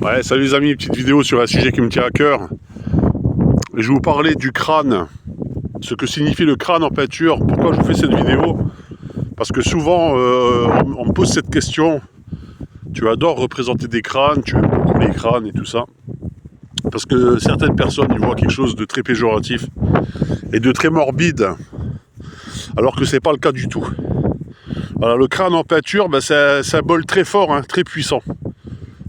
Ouais, salut les amis, petite vidéo sur un sujet qui me tient à cœur. Et je vais vous parler du crâne, ce que signifie le crâne en peinture. Pourquoi je vous fais cette vidéo? Parce que souvent on me pose cette question. Tu adores représenter des crânes, tu aimes beaucoup les crânes et tout ça. Parce que certaines personnes y voient quelque chose de très péjoratif et de très morbide, alors que c'est pas le cas du tout. Voilà, le crâne en peinture, c'est un symbole très fort, hein, très puissant,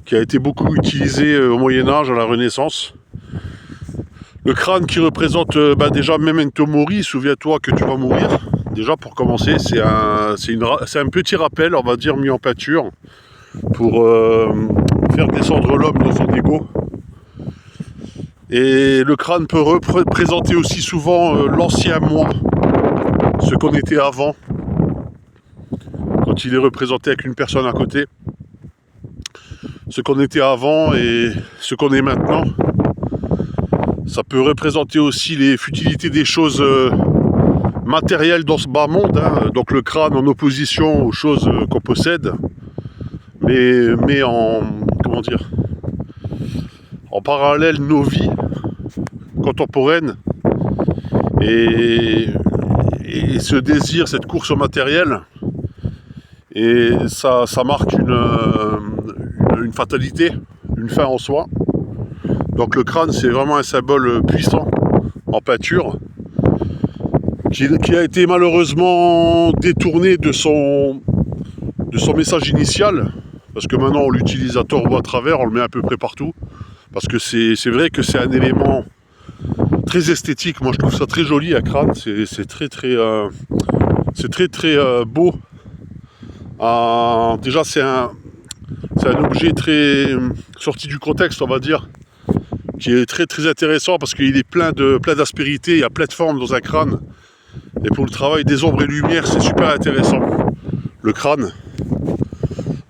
qui a été beaucoup utilisé au Moyen-Âge, à la Renaissance. Le crâne qui représente déjà Memento Mori, souviens-toi que tu vas mourir. Déjà pour commencer, c'est un petit rappel, on va dire, mis en peinture pour faire descendre l'homme dans son ego. Et le crâne peut représenter aussi souvent l'ancien moi, ce qu'on était avant, quand il est représenté avec une personne à côté. Ce qu'on était avant et ce qu'on est maintenant. Ça peut représenter aussi les futilités des choses matérielles dans ce bas monde, hein. Donc le crâne en opposition aux choses qu'on possède, mais en, comment dire, en parallèle nos vies contemporaines et ce désir, cette course au matériel, et ça marque une fatalité, une fin en soi. Donc le crâne, c'est vraiment un symbole puissant en peinture qui a été malheureusement détourné de son message initial, parce que maintenant on l'utilise à tort ou à travers, on le met à peu près partout, parce que c'est vrai que c'est un élément très esthétique. Moi je trouve ça très joli, un crâne, c'est très beau. Déjà c'est un objet très sorti du contexte, on va dire, qui est très très intéressant parce qu'il est plein d'aspérité, il y a plein de formes dans un crâne. Et pour le travail des ombres et lumières, c'est super intéressant. Le crâne.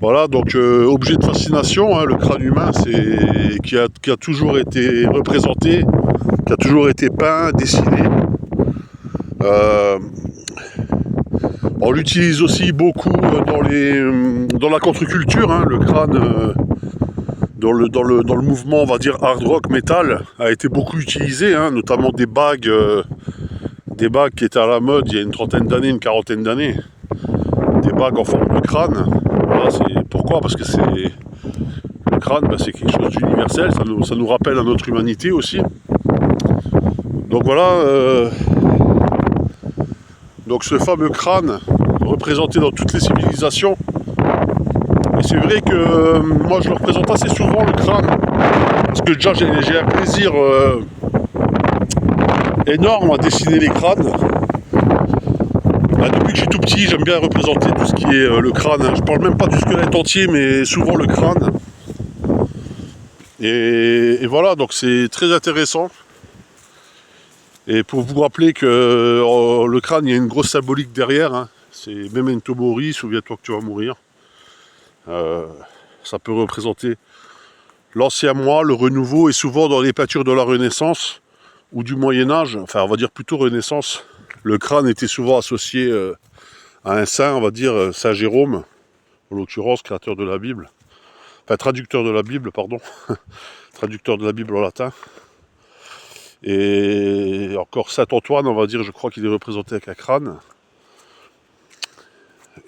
Voilà, donc objet de fascination, hein, le crâne humain, qui a toujours été représenté, qui a toujours été peint, dessiné. On l'utilise aussi beaucoup dans la contre-culture, hein, le crâne. Dans le mouvement, on va dire, hard rock, metal, a été beaucoup utilisé, hein, notamment des bagues qui étaient à la mode il y a une trentaine d'années, une quarantaine d'années. Des bagues en forme de crâne. Voilà, pourquoi? Parce que le crâne, c'est quelque chose d'universel, ça nous rappelle à notre humanité aussi. Donc voilà, donc ce fameux crâne, représenté dans toutes les civilisations. Et c'est vrai que moi je le représente assez souvent, le crâne, parce que déjà j'ai un plaisir énorme à dessiner les crânes. Depuis que je suis tout petit, j'aime bien représenter tout ce qui est le crâne. Je parle même pas du squelette entier, mais souvent le crâne. Et voilà, donc c'est très intéressant. Et pour vous rappeler que le crâne, il y a une grosse symbolique derrière, hein. C'est Memento Mori, souviens-toi que tu vas mourir. Ça peut représenter l'ancien moi, le renouveau, et souvent dans les peintures de la Renaissance ou du Moyen-Âge, enfin on va dire plutôt Renaissance, le crâne était souvent associé à un saint, on va dire Saint Jérôme, en l'occurrence créateur de la Bible, enfin traducteur de la Bible, pardon, traducteur de la Bible en latin. Et encore Saint Antoine, on va dire, je crois qu'il est représenté avec un crâne.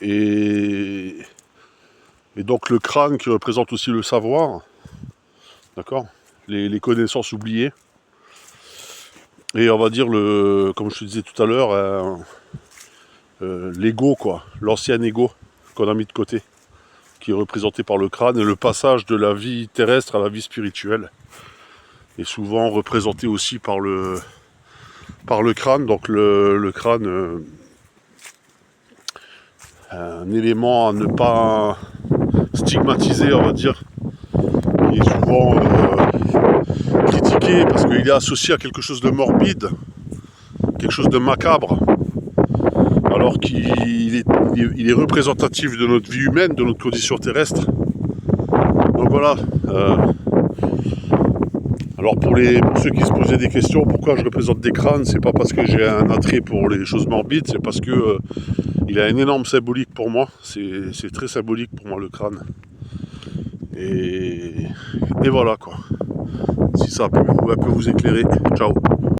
Et donc le crâne qui représente aussi le savoir, d'accord, les connaissances oubliées. Et on va dire, comme je te disais tout à l'heure, l'ego, quoi, l'ancien ego qu'on a mis de côté, qui est représenté par le crâne, et le passage de la vie terrestre à la vie spirituelle est souvent représenté aussi par le crâne. Donc le crâne, un élément à ne pas stigmatiser, on va dire, qui est souvent critiqué parce qu'il est associé à quelque chose de morbide, quelque chose de macabre, alors qu'il est représentatif de notre vie humaine, de notre condition terrestre. Donc voilà. Alors pour ceux qui se posaient des questions, pourquoi je représente des crânes, c'est pas parce que j'ai un attrait pour les choses morbides, c'est parce que il a une énorme symbolique pour moi. C'est très symbolique pour moi, le crâne. Et Et voilà quoi. Si ça peut vous éclairer. Ciao.